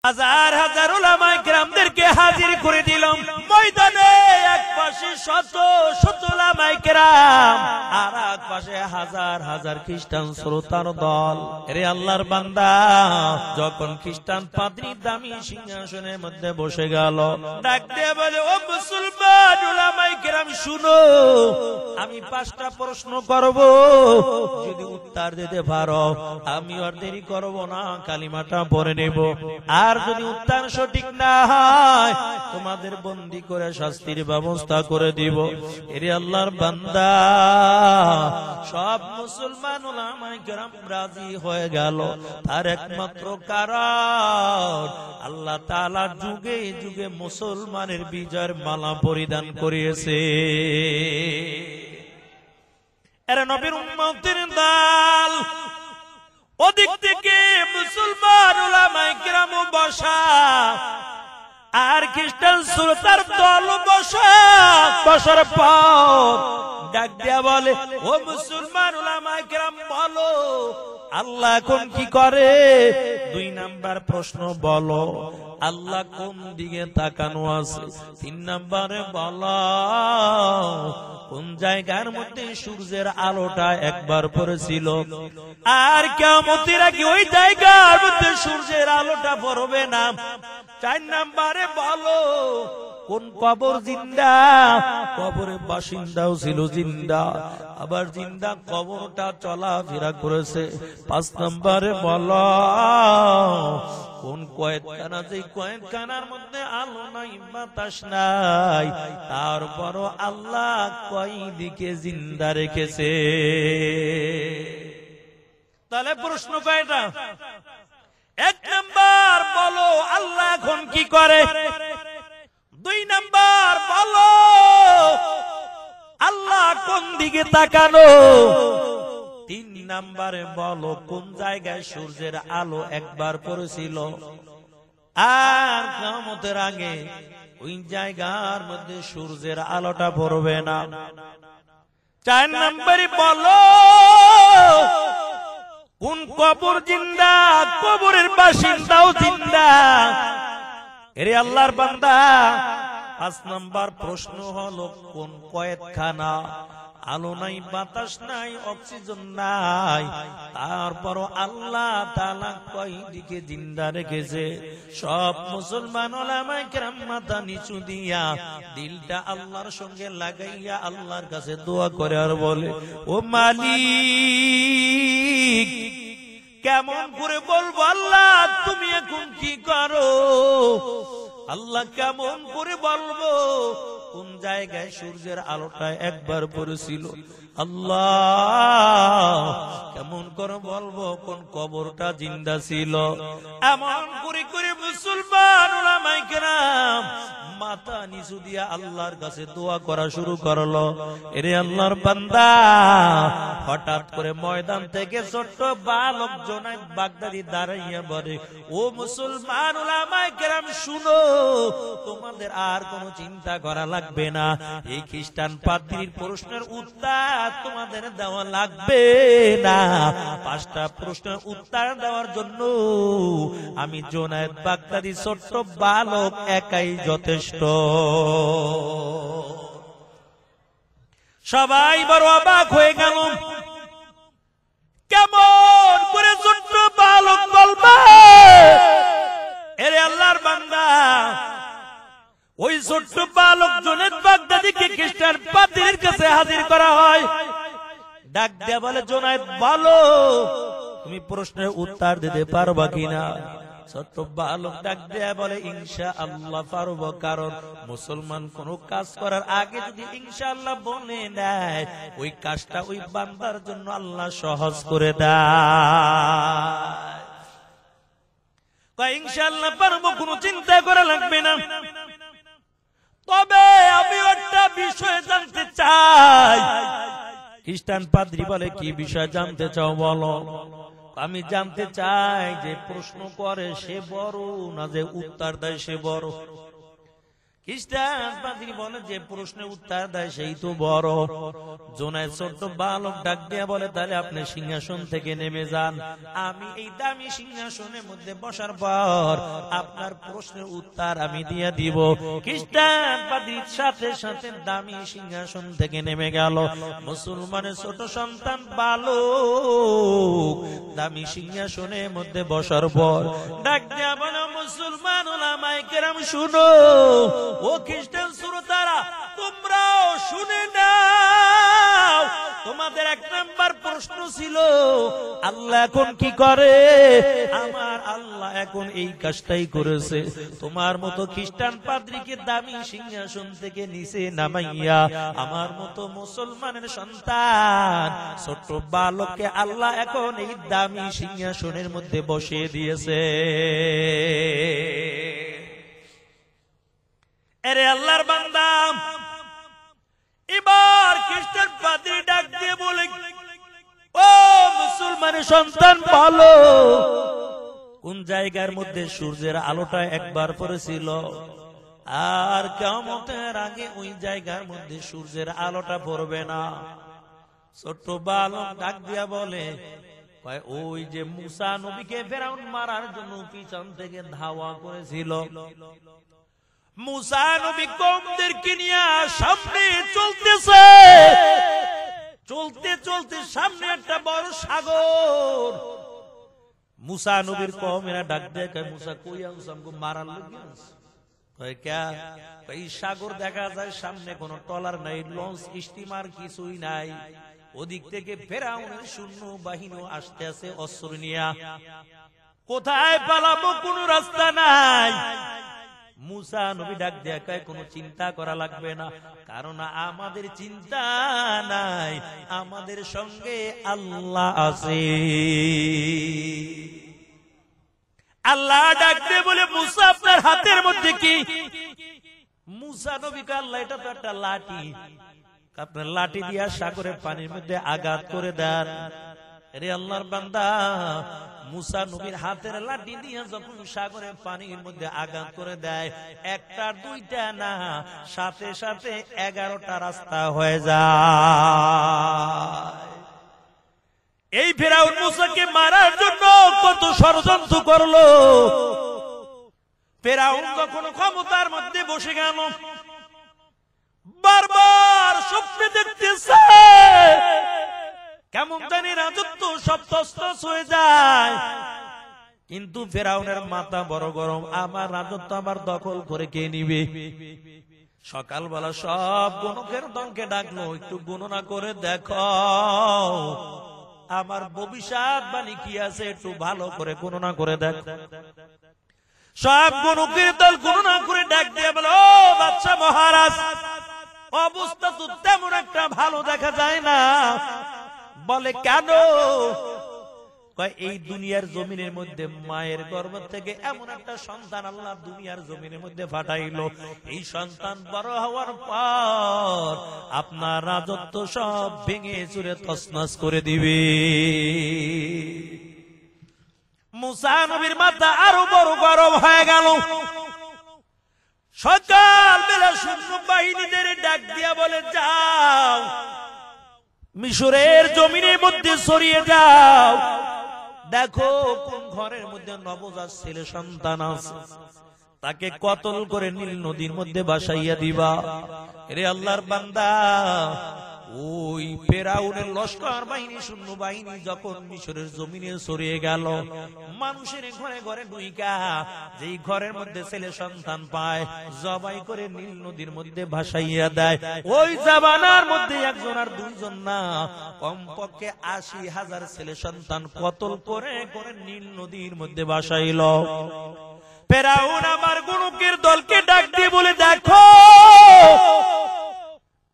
হাজার হাজার উলামায়ে কেরামদেরকে হাজির করে দিলাম ময়দানে। এক পাশে শত শত উলামায়ে কেরাম, আর এক পাশে হাজার হাজার খ্রিস্টান শ্রোতার দল। এরে আল্লাহর বান্দা, যখন খ্রিস্টান পাদ্রী দামি সিংহাসনের মধ্যে বসে গেল, ডাক দিয়ে বলে, ও মুসলমান উলামায়ে কেরাম শুনো, আমি 5টা প্রশ্ন করব, যদি উত্তর দিতে পারো আমি আর দেরি করব না, কালিমাটা পড়ে নেব। আর যদি উত্তর সঠিক না হয় তোমাদের বন্দী করে শাস্তির ব্যবস্থা করে দিব। এরে আল্লাহর বান্দা, সব মুসলমান উলামায়ে কেরাম রাজি হয়ে গেল। তার একমাত্র কারণ আল্লাহ তাআলা যুগে যুগে মুসলমানের বিজয়ের মালা পরিধান করিয়েছে। এরা নবীর উম্মতের দল, ওদিক থেকে মুসলমান উলামায়ে কেরাম বসা, আর খ্রিস্টান শ্রোতার দল বসা। বসার পর ডাক দিয়া বলে, ও মুসলমান উলামায়ে কেরাম বলো, আল্লাহ এখন কি করে? 2 নাম্বার প্রশ্ন বলো, আল্লাহ কোন দিকে তাকানো আছে? 3 নাম্বারে বলো, কোন জায়গার মধ্যে সূর্যের আলোটা একবার পড়েছিল, আর কিয়ামতের আগে ওই জায়গার মধ্যে সূর্যের আলোটা পড়বে না। 4 নাম্বারে বলো, কোন কবর জিন্দা? কবরের বাসিন্দাও ছিল জিন্দা, আবার জিন্দা কবরটা চলাফেরা করেছে। 5 নম্বরে বলো, কোন কয়েদখানা, যে কয়েদখানার মধ্যে আলো নাই বাতাস নাই, তারপরও আল্লাহ কয়দিকে জিন্দা রেখেছে। তাহলে প্রশ্ন কয়টা? 1 নাম্বার বলো, আল্লাহ এখন কি করে? 2 নাম্বার বলো, আল্লাহ কোন দিকে তাকানো? 3 নাম্বারে বলো, কোন জায়গায় সূর্যের আলো একবার পড়েছিল, আর কিয়ামতের আগে ওই জায়গার মধ্যে সূর্যের আলোটা পড়বে না। 4 নাম্বারে বলো, কোন কবর জিন্দা? কবরের বাসিন্দাও জিন্দা। এরে আল্লাহর বান্দা, 5 নাম্বার প্রশ্ন হলো, কোন কয়েদখানা? আলো নাই বাতাস নাই অক্সিজেন নাই, তারপরও আল্লাহ তাআলা কয়দিকে জিন্দা রেখেছে। সব মুসলমান উলামায়ে কেরাম মাথা নিচু দিয়া দিলটা আল্লাহর সঙ্গে লাগাইয়া আল্লাহর কাছে দোয়া করে আর বলে, ও মালিক, কেমন করে বলবো আল্লাহ তুমি এখন কি করো? আল্লাহ কেমন করে বলবো কোন জায়গায় সূর্যের আলোটা একবার পড়েছিল? আল্লাহ কেমন করে বলবো কোন কবরটা জিন্দা ছিল? এমন করে করে মুসলমান উলামায়ে কেরাম মাথা নিচু দিয়া আল্লাহর কাছে দোয়া করা শুরু করলো। এরে আল্লাহর বান্দা, হঠাৎ করে ময়দান থেকে ছোট্ট বালক জুনায়েদ বাগদাদী দাঁড়াইয়া বলে, ও মুসলমান উলামায়ে কেরাম শুনো, তোমাদের আর কোনো চিন্তা করা লাগবে না। এই খ্রিস্টান পাদ্রীর প্রশ্নের উত্তর তোমাদের দেওয়া লাগবে না। 5টা প্রশ্নের উত্তর দেওয়ার জন্য আমি জুনায়েদ বাগদাদী ছোট্ট বালক একাই যথেষ্ট। সবাই বড় অবাক হয়ে গেল, কেমন করে ছোট্ট বালক বলবে? এরে আল্লাহর বান্দা, ওই ছোট্ট বালক জুনায়েদ বাগদাদীকে খ্রিস্টান পাদ্রীর কাছে হাজির করা হয়। ডাক দিয়ে বলে, জুনায়েদ বলো, তুমি প্রশ্নের উত্তর দিতে পারবা কিনা? ছোট্ট বালক ডাক দিয়ে বলে, ইনশাআল্লাহ পারবো, কারণ মুসলমান কোন কাজ করার আগে যদি ইনশাআল্লাহ বলে নেয়, ওই কাজটা ওই বান্দার জন্য আল্লাহ সহজ করে দেয়। ইনশাআল্লাহ পারবো, কোনো চিন্তা করা লাগবে না। তবে আমি একটা বিষয় জানতে চাই। খ্রিস্টান পাদ্রী বলে, কি বিষয় জানতে চাও বলো? আমি জানতে চাই যে প্রশ্ন করে সে বড় না যে উত্তর দেয় সে বড়? খ্রিস্টান পাদ্রী বলে যে প্রশ্নের উত্তর দেয় সেই তো বড়। জোনায় ছোট্ট বালক ডাক দিয়া বলে তাহলে আপনি সিংহাসন থেকে নেমে যান, আমি এই দামি সিংহাসনের মধ্যে বসার পর আপনার প্রশ্নের উত্তর আমি দিয়ে দিব। খ্রিস্টান পাদ্রীর সাথে সাথে দামি সিংহাসন থেকে নেমে গেল। মুসলমানের ছোট সন্তান বালক দামি সিংহাসনের মধ্যে বসার পর ডাক দিয়া বলে মুসলমান উলামায়ে কেরাম শুনো, ও খ্রিস্টান শ্রোতারা তোমরাও শুনে নাও। তোমাদের এক নাম্বার প্রশ্ন ছিল আল্লাহ এখন কি করে? আমার আল্লাহ এখন এই কাজটাই করেছে। তোমার মতো খ্রিস্টান পাদ্রীকে দামি সিংহাসন থেকে নিচে নামাইয়া আমার মতো মুসলমানের সন্তান ছোট্ট বালককে আল্লাহ এখন এই দামি সিংহাসনের মধ্যে বসিয়ে দিয়েছে। আরে আল্লাহর বান্দা, এবার খ্রিস্টান পাদ্রী ডাক দিয়ে বলে, ও মুসলমানের সন্তান বলো, কোন জায়গার মধ্যে সূর্যের আলোটা একবার পড়েছিল আর কিয়ামতের আগে ওই জায়গার মধ্যে সূর্যের আলোটা পড়বে না? ছোট্ট বালক ডাক দিয়া বলে, ওই যে মুসা নবীকে ফেরাউন মারার জন্য পিছন থেকে ধাওয়া করেছিল, মুসা নবী কওমদেরকে নিয়ে সামনে চলতেছে, চলতে চলতে সামনে একটা বড় সাগর। মুসা নবীর কওমেরা ডাক দেয়, মুসা কই আনছ? আমগো মারার লাগি আনছ? এই সাগর দেখা যায় সামনে কোন ট্রলার নাই, লঞ্চ স্টিমার কিছুই নাই। ওদিক থেকে ফেরাউনের সৈন্য বাহিনী আসতে আছে অস্ত্র নিয়া। কোথায় পালাবো? কোন রাস্তা নাই। মুসা নবী ডাক দেয়া কয় কোনো চিন্তা করা লাগবে না, কারণ আমাদের চিন্তা নাই, আমাদের সঙ্গে আল্লাহ আছে। আল্লাহ ডাক দিয়ে বলে, মুসা আপনার হাতের মধ্যে কি? মুসা নবী কয়, আল্লাহ এটা তো একটা লাঠি, আপনার লাঠি দিয়া সাগরের পানির মধ্যে আঘাত করে দেন। রে আল্লাহর বান্দা, মুসা নবীর হাতের লাঠি দিয়ে যখন সাগরের পানির মধ্যে আঘাত করে দেয়, একটা দুইটা না, সাথে সাথে 11টা রাস্তা হয়ে যায়। এই ফেরাউন মুসাকে মারার জন্য কত ষড়যন্ত্র করলো। ফেরাউন যখন ক্ষমতার মধ্যে বসে গেল, বারবার স্বপ্নে দেখতেছে কেমন জানি রাজত্ব সব তছনছ হয়ে যায়। কিন্তু ফেরাউনের মাথা বড় গরম, আমার রাজত্ব আমার দখল করে কে নিবে? সকালবেলা সব গণকের দলকে ডাকলো, একটু গণনা করে দেখো আমার ভবিষ্যৎবাণী কি আছে, একটু ভালো করে গণনা করে দেখো। সব গণকের দল গণনা করে ডাক দিয়ে বলো, ও বাদশা মহারাজ, অবস্থা তো তেমন একটা ভালো দেখা যায় না। বলে কেন? এই দুনিয়ার জমিনের মধ্যে মায়ের গর্ভ থেকে এমন একটা সন্তান আল্লাহ দুনিয়ার জমিনের মধ্যে পাঠাইলো, এই সন্তান বড় হওয়ার পর আপনার রাজত্ব সব ভেঙে চুরে তছনছ করে দিবে। মুসা নবীর মাথা আরো বড় গরম হয়ে গেল। সকাল বেলা সৈন্য বাহিনীদের ডাক দিয়া বলে, যাও মিশরের জমিনের মধ্যে ছড়িয়ে যাও, দেখো কোন ঘরের মধ্যে নবজাত ছেলে সন্তান আছে, তাকে কতল করে নীল নদীর মধ্যে ভাসাইয়া দিবা। রে আল্লাহর বান্দা, ওই ফেরাউনের লস্কর বাহিনী সৈন্য বাহিনী যখন মিশরের জমিনে ছড়িয়ে গেল, মানুষের ঘরে ঘরে ঢুইকা যেই ঘরের মধ্যে ছেলে সন্তান পায় জবাই করে নীল নদীর মধ্যে ভাসাইয়া দেয়। ওই জামানার মধ্যে একজন আর দুইজন না, কমপক্ষে 80,000 ছেলে সন্তান কতল করে করে নীল নদীর মধ্যে ভাসাইল। ফেরাউন আমার গণকের দলকে ডাক দিয়ে বলে, দেখো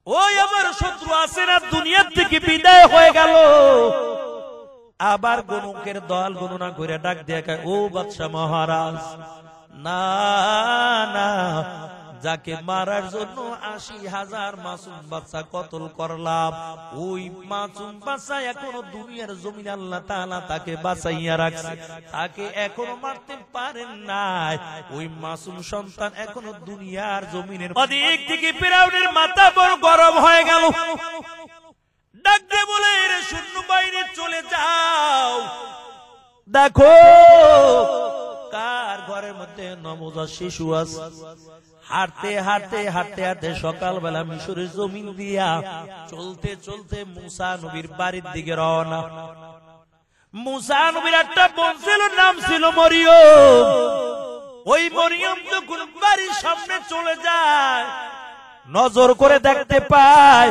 ওই আমার শত্রু আছে না, দুনিয়ার থেকে বিদায় হয়ে গেল। আবার গণকের দল গণনা করে ডাক দিয়ে, ও বাদশা মহারাজ, না না, যাকে মারার জন্য ৮০,০০০ মাসুম বাচ্চা কতল করলাম, ওই মাসুম বাচ্চা এখনো দুনিয়ার জমিনে আল্লাহ তাআলা তাকে বাঁচাইয়া রাখছে, তাকে এখনো মারতে পারেন নাই। ওই মাসুম সন্তান এখনো দুনিয়ার জমিনের অধিক থেকে ফিরাউনের মাথা বড় গরম হয়ে গেল। ডাক দিয়ে বলে, এর সৈন্যবাহিনী চলে যাও, দেখো কার ঘরের মধ্যে নবজাত শিশু আছে। হাঁটতে হাঁটতে হাঁটতে হাঁটতে সকালবেলা মিশরের জমিন দিয়া চলতে চলতে মুসা নবীর বাড়ির দিকে রওনা। মুসা নবীর একটা বোন ছিল, নাম ছিল মরিয়ম। ওই মরিয়ম যখন বাড়ির সামনে চলে যায়, নজর করে দেখতে পায়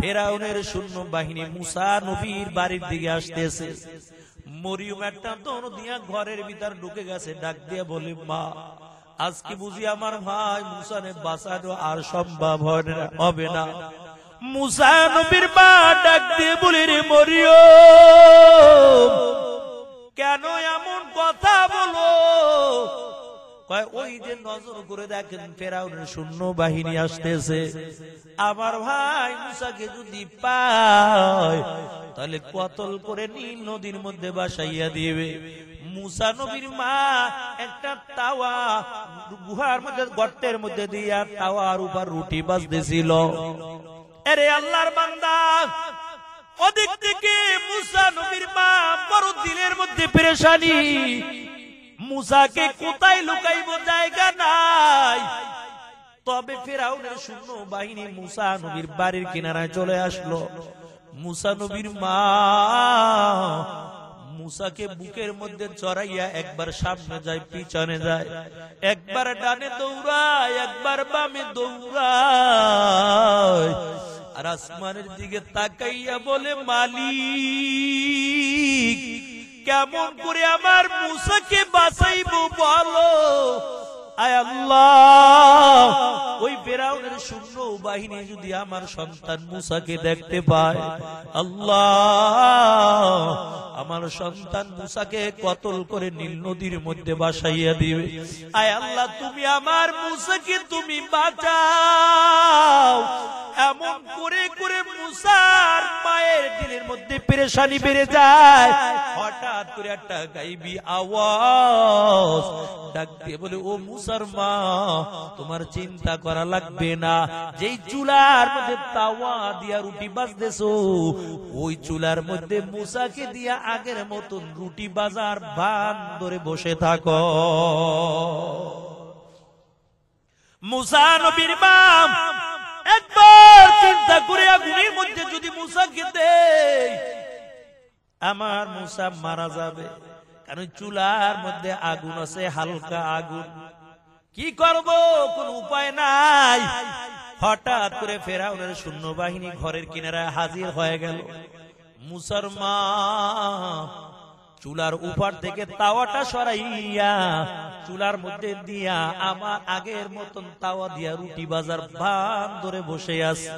ফেরাউনের সৈন্য বাহিনী মুসা নবীর বাড়ির দিকে আসতেছে। মরিয়ম একটা দৌড় দিয়া ঘরের ভিতর ঢুকে গেছে। ডাক দিয়ে বলে, মা, আজকে বুঝি আমার ভাই মুসাকে বাঁচানো আর সম্ভব হবে না। মুসা নবীর মা ডাক দিয়ে বলে, রে মরিয়ম, কেন এমন কথা বলো? ওই যে নজর করে দেখেন ফেরাউনের সৈন্য বাহিনী আসতেছে, আমার ভাই মুসাকে যদি পায় তাহলে কতল করে নীল নদীর মধ্যে বাসাইয়া দিবে। মুসা নবীর মা একটা তাওয়া গুহার মধ্যে গর্তের মধ্যে দিয়া তাওয়ার উপর রুটি বাজতেছিল। আরে আল্লাহর বান্দা, ওদিক থেকে মুসা নবীর মা বড় দিলের মধ্যে পেরেশানি, মুসাকে কোথায় লুকাইব জায়গা নাই। তবে ফেরাউনের সৈন্য বাহিনী মুসা নবীর বাড়ির কিনারায় চলে আসলো। মুসা নবীর মা মুসাকে বুকের মধ্যে চড়াইয়া একবার সামনে যায়, পিছনে যায়, একবার ডানে দৌড়ায়, একবার বামে দৌড়ায়, আর আসমানের দিকে তাকাইয়া বলে, মালিক, কেমন করে আমার মুসাকে বাঁচাইবো বলো। আয় আল্লাহ, ওই ফেরাউনের সৈন্য বাহিনী যদি আমার সন্তান মুসাকে দেখতে পায়, আল্লাহ, আমার সন্তান মুসাকে কতল করে নীল নদীর মধ্যে বাসাইয়া দিবে। আয় আল্লাহ, তুমি আমার মুসাকে তুমি বাঁচাও। এমন করে করে মুসার মায়ের দিলের মধ্যে পেরেশানি বেড়ে যায়। হঠাৎ করে একটা গাইবি আওয়াজ ডাক দিয়ে বলে, ও মুসার মা, তোমার চিন্তা করা লাগবে না, যেই চুলার মধ্যে তাওয়া দিয়া রুটি বাজতেছো, ওই চুলার মধ্যে মুসাকে দিয়া আগের মতন রুটি বাজার ভান ধরে বসে থাকো। মুসা নবীর মা একবার চিন্তা করে, আগুনের মধ্যে যদি মুসাকে দেই, আমার মুসা মারা যাবে, কারণ চুলার মধ্যে আগুন আছে, হালকা আগুন, কি করব, কোন উপায় নাই। হঠাৎ করে ফেরাউনের সৈন্যবাহিনী ঘরের কিনারায় হাজির হয়ে গেল। মুসার মা চুলার উপর থেকে তাওয়াটা সরাইয়া চুলার মধ্যে দিয়া আমার আগের মতন তাওয়া দিয়া রুটি বাজার ভান ধরে বসে আছে।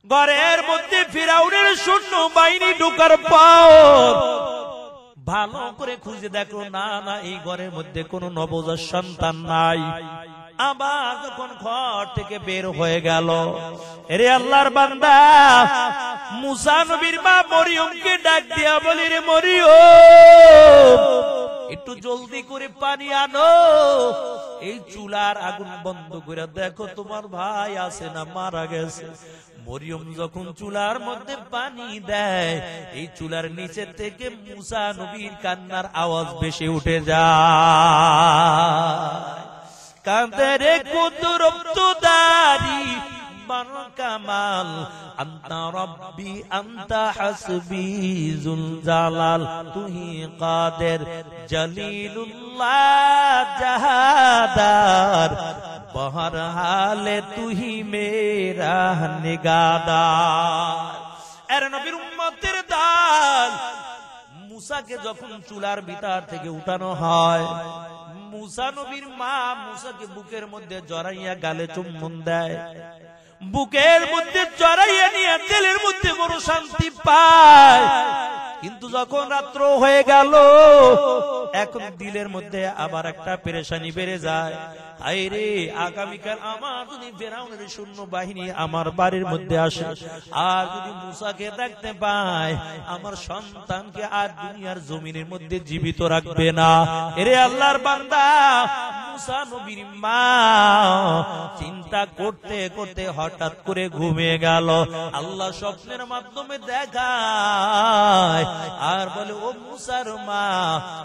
ঘরের মধ্যে ফিরাউনের সৈন্য বাহিনী ঢোকার পর ভালো করে খুঁজে দেখলো, না না, এই ঘরের মধ্যে কোনো নবজাত সন্তান নাই। আবার যখন ঘর থেকে বের হয়ে গেল, রে আল্লাহর বান্দা, মুসা নবীর মা মরিয়মকে ডাক দিয়া বলি, রে মরিয়ম, একটু জলদি করে পানি আনো, এই চুলার আগুন বন্ধ করে দেখো তোমার ভাই আছে না মারা গেছে। মরিয়ম যখন চুলার মধ্যে পানি দেয়, এই চুলার নিচে থেকে মুসা নবীর কান্নার আওয়াজ ভেসে উঠে যায়। কাঁদে রে কুদরত দারি মান কামাল, আন্তা রব্বি আন্তা হাসবি জুল জালাল, তুহি কাদের জলিলুল্লাহ জাহাদার, বহর হালে তুহি মেরা নিগাদার। এর নবীর উম্মতের দাল, মুসাকে যখন চুলার ভিতর থেকে উঠানো হয়, মুসা নবীর মা মুসাকে বুকের মধ্যে জড়াইয়া গালে চুম্বন দেয়, বুকের মধ্যে জড়াইয়া নিয়ে তেলের মধ্যে বড় শান্তি পায়। কিন্তু যখন রাত্র হয়ে গেল, এখন দিলের মধ্যে আবার একটা পেরেশানি বেড়ে যায়, আইরে আগামীকাল আমার যদি ফেরাউনের সৈন্য বাহিনী আমার বাড়ির মধ্যে আসে আর যদি মুসাকে দেখতে পায় আমার সন্তানকে আর দুনিয়ার জমিনের মধ্যে জীবিত রাখবে না। এরে আল্লাহর বান্দা, মুসা নবীর মা চিন্তা করতে করতে হঠাৎ করে ঘুমিয়ে গেল। আল্লাহ স্বপ্নের মাধ্যমে দেখায় আর বলে, ও মুসার মা,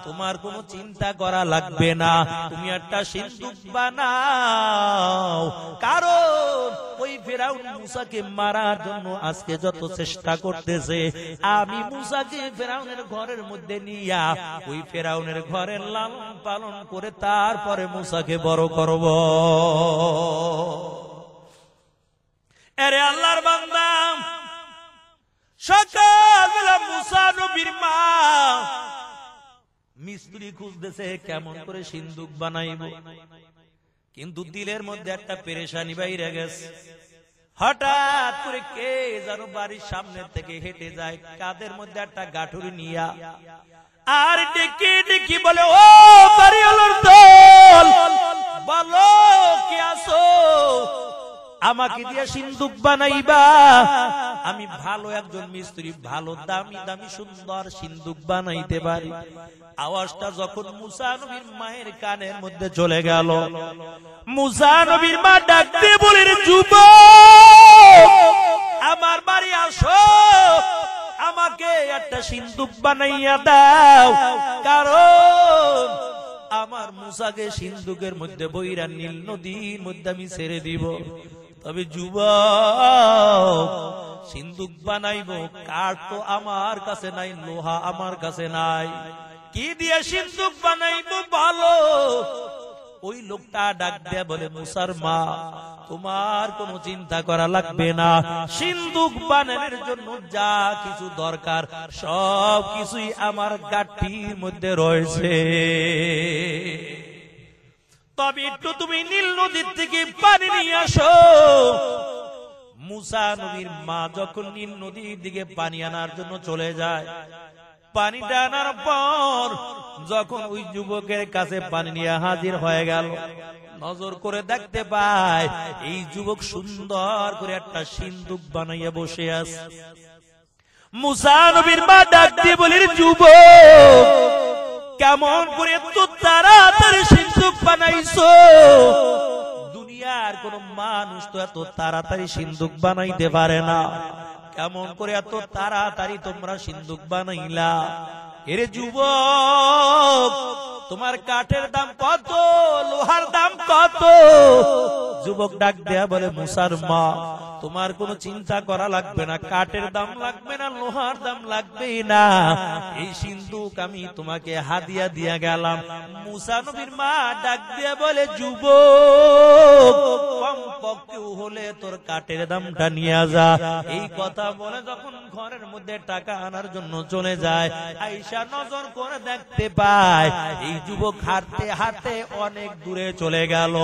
তোমার কোনো চিন্তা করা লাগবে না, তুমি একটা সিন্দুক বানাও, কারণ ওই ফেরাউন মুসাকে মারার জন্য আজকে যত চেষ্টা করতেছে, আমি মুসাকে ফেরাউনের ঘরের মধ্যে নিয়া ওই ফেরাউনের ঘরের লালন পালন করে তারপরে মুসাকে বড় করব। আরে আল্লাহর বান্দা, সকালবেলা মুসা নবীর মা মিস্ত্রি খুঁজতেছে কেমন করে সিন্দুক বানাইব, কিন্তু দিলের মধ্যে একটা পেরেশানি বাইরে গেছে। হঠাৎ করে কে যেন বাড়ির সামনে থেকে হেঁটে যায়, কাদের মধ্যে একটা গাঠুরি নিয়া আর ডেকে ডেকে বলে, ও বাড়িওয়ালার দল, বলো কি আসো, আমাকে দিয়ে সিন্দুক বানাইবা, আমি ভালো একজন মিস্ত্রি, ভালো দামি দামি সুন্দর সিন্দুক বানাইতে পারি। আওয়াজটা যখন মুসা নবীর মায়ের কানের মধ্যে চলে গেল, মুসা নবীর মা ডাক দিয়ে বলে, যুবক আমার বাড়ি আসো, আমাকে একটা সিন্দুক বানাইয়া দাও, কারণ আমার মুসাকে সিন্দুকের মধ্যে বইরা নীল নদীর মধ্যে আমি ছেড়ে দিব। তবে যুবক, সিন্দুক বানাইব, কাঠ তো আমার কাছে নাই, লোহা আমার কাছে নাই, কি দিয়ে সিন্দুক বানাইব বলো? ওই লোকটা ডাক দেয়া বলে, মুসার মা, তোমার কোনো চিন্তা করা লাগবে না, সিন্দুক বানানোর জন্য যা কিছু দরকার সব কিছুই আমার গাঠির মধ্যে রয়েছে, তবে একটু তুমি নীল নদীর থেকে পানি নিয়ে আসো। মুসা নবীর মা যখন নীল নদীর দিকে পানি আনার জন্য চলে যায়, পানিটা আনার পর যখন ওই যুবকের কাছে পানি নিয়ে হাজির হয়ে গেল, নজর করে দেখতে পায় এই যুবক সুন্দর করে একটা সিন্দুক বানাইয়া বসে আছে। মুসা নবীর মা ডাক দিয়ে বলে, যুবক কেমন করে এত তাড়াতাড়ি সিন্দুক বানাইছো? দুনিয়ার কোন মানুষ তো এত তাড়াতাড়ি সিন্দুক বানাইতে পারে না, কেমন করে এত তাড়াতাড়ি তোমরা সিন্দুক বানাইলা? এরে যুবক, তোমার কাঠের দাম কত, লোহার দাম কত? যুবক ডাক দেয়া বলে, মুসার মা, তোমার কোনো চিন্তা করা লাগবে না, কাঠের দাম লাগবে না, লোহার দাম লাগবে না, এই সিন্দুক আমি তোমাকে হাদিয়া দিয়া গেলাম। মুসা নবীর মা ডাক দিয়া বলে, যুবক কম পক্ষে হলে তোর কাঠের দামটা নিয়ে যা। এই কথা বলে যখন ঘরের মধ্যে টাকা আনার জন্য চলে যায়, আয়েশা নজর করে দেখতে পায় এই যুবক হাঁটতে হাঁটতে অনেক দূরে চলে গেল।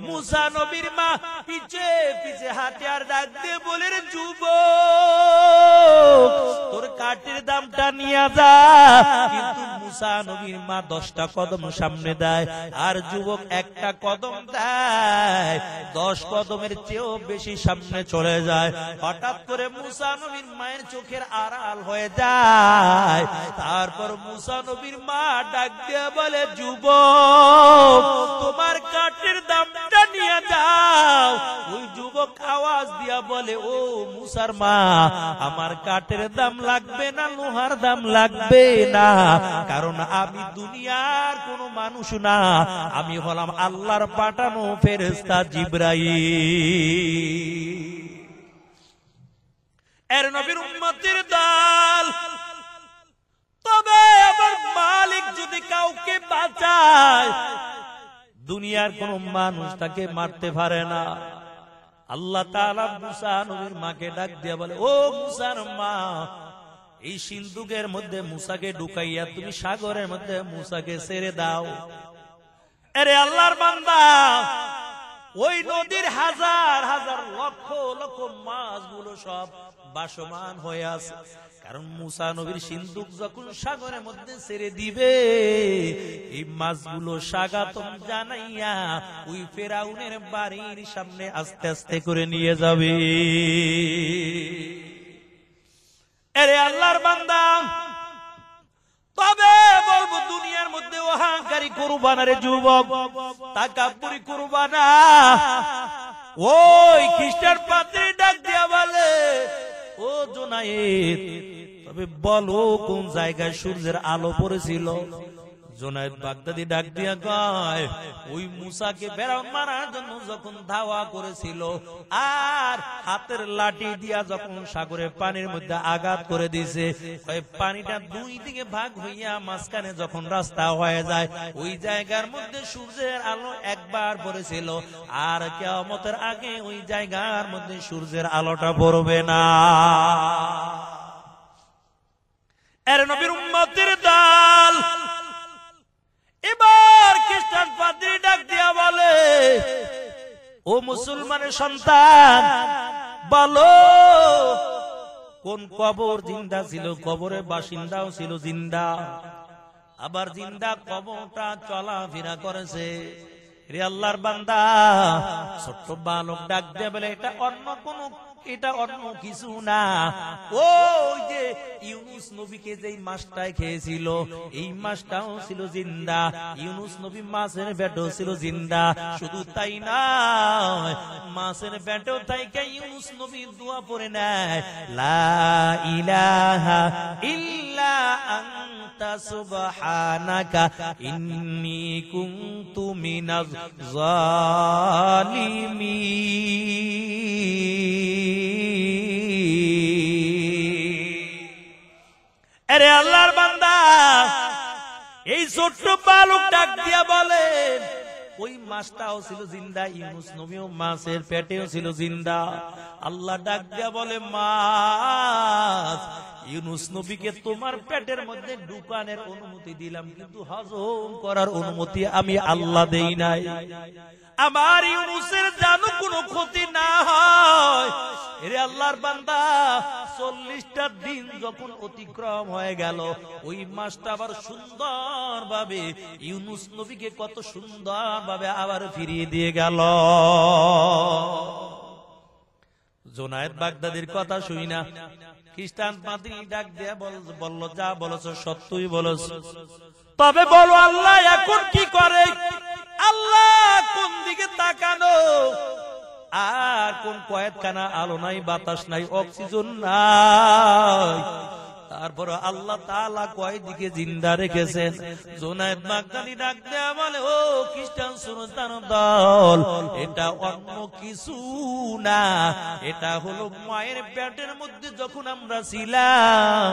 মুসা নবীর মা পিছে পিছে হাঁটে আর ডাক দিয়ে বলে, যুবক তোর কাঠের দামটা নিয়ে যা। কিন্তু মুসা নবীর মা 10টা কদম সামনে দেয় আর যুবক একটা কদম দেয়, 10 কদমের চেয়েও বেশি সামনে চলে যায়। হঠাৎ করে মুসা নবীর মায়ের চোখের আড়াল হয়ে যায়। তারপর মুসা নবীর মা ডাক দিয়ে বলে, যুবক তোমার কাঠের দামটা নিয়ে যাও। ওই যুবক আওয়াজ দিয়া বলে, ও মুসার মা, আমার কাঠের দাম লাগবে না, লোহার দাম লাগবে না, কারণ আমি দুনিয়ার কোন মানুষ না, আমি হলাম আল্লাহর পাঠানো ফেরেশতা জিবরাইল। এর নবীর উম্মতের দল। তবে আমার মালিক যদি কাউকে বাঁচায়, দুনিয়ার কোন মানুষ তাকে মারতে পারে না। আল্লাহ তাআলা মুসা নবীর মাকে ডাক দিয়ে বলে, ও মুসার মা, এই সিন্দুকের মধ্যে মুসাকে ঢুকাইয়া তুমি সাগরের মধ্যে মুসাকে ছেড়ে দাও। আরে আল্লাহর বান্দা, ওই নদীর হাজার হাজার লক্ষ লক্ষ মাছগুলো সব বাসমান হয়ে আছে। কারণ মুসা নবীর সিন্দুক যখন সাগরের মধ্যে ছেড়ে দিবে, এই মাছগুলো স্বাগতম জানাইয়া ওই ফেরাউনের বাড়ির সামনে আস্তে আস্তে করে নিয়ে যাবে। এরে আল্লাহর বান্দা, তবে বলবো দুনিয়ার মধ্যে অহংকারী করবা না রে যুবক, তাকাব্বুরি করবা না। ওই খ্রিস্টান পাদ্রী ডাক দিয়া বলে, ও জোনায়েদ, তবে বলো কোন জায়গায় সূর্যের আলো পড়েছিল? জোনায়েদ বাগদাদি ডাক দিয়া কয়, ওই মুসাকে ফেরাউন মারার জন্য যখন ধাওয়া করেছিল আর হাতের লাঠি দিয়া যখন সাগরের পানির মধ্যে আঘাত করে দিয়েছে, ওই পানিটা দুই দিকে ভাগ হইয়া মাঝখানে যখন রাস্তা হয়ে যায়, ওই জায়গার মধ্যে সূর্যের আলো একবার পড়েছিল, আর কিয়ামতের আগে ওই জায়গার মধ্যে সূর্যের আলোটা পড়বে না। এর নবীর উম্মতের দল এবার খ্রিস্টান পাদ্রী ডাক দিয়া বলে, ও মুসলমানের সন্তান, বলো কোন কবর জিন্দা ছিল? কবরের বাসিন্দাও ছিল জিন্দা, আবার জিন্দা কবরটা চলাফেরা করেছে। রে আল্লাহর বান্দা, ছোট্ট বালক ডাক দিয়া বলে, এটা অন্য কিছু না। ওই যে ইউনুস নবীকে যেই মাছটাই খেয়েছিল, এই মাছটাও ছিল জিন্দা। ইউনুস নবী মাছের পেটেও ছিল জিন্দা। শুধু তাই নয়, মাছের পেটেও থাইকা ইউনুস নবী দোয়া পড়ে নেয়, লা ইলাহা ইল্লা আনতা সুবহানাকা ইন্নী কুনতু মিনাজ জালিমিন। আরে আল্লাহর বান্দা, এই ছোট্ট বালক ডাক দিয়া বলেন, ওই মাছটাও ছিল জিন্দা, ইউনুস নবীও মাছের পেটেও ছিল জিন্দা। আল্লাহ ডাক দিয়া বলে, মাছ, ইউনুস নবীকে তোমার পেটের মধ্যে ঢুকানোর অনুমতি দিলাম, কিন্তু হজম করার অনুমতি আমি আল্লাহ দেই নাই। আমার ইউনুসের জানো কোনো ক্ষতি না হয়। এরে আল্লাহর বান্দা, 40টা দিন যখন অতিক্রম হয়ে গেল, ওই মাসটা আবার সুন্দর ভাবে ইউনুস নবীকে কত সুন্দর ভাবে আবার ফিরিয়ে দিয়ে গেল। জোনায়েদ বাগদাদির কথা শুই না, খ্রিস্টান পাদ্রী ডাক দিয়া বলল, যা বলেছ সত্যই বলেছ, তবে বলো আল্লাহ এখন কি করে? আল্লাহ কোন দিকে তাকানো? আর কোন কয়েকখানা আলো নাই, বাতাস নাই, অক্সিজেন নাই, তারপর আল্লাহ তাআলা কয় দিকে জিন্দা রেখেছেন। জোনায়েদ বাগদাদি ডাক দেয়া বলে, ও খ্রিস্টান সুলতান দল, এটা অন্য কিছু না, এটা হলো মায়ের পেটের মধ্যে যখন আমরা ছিলাম,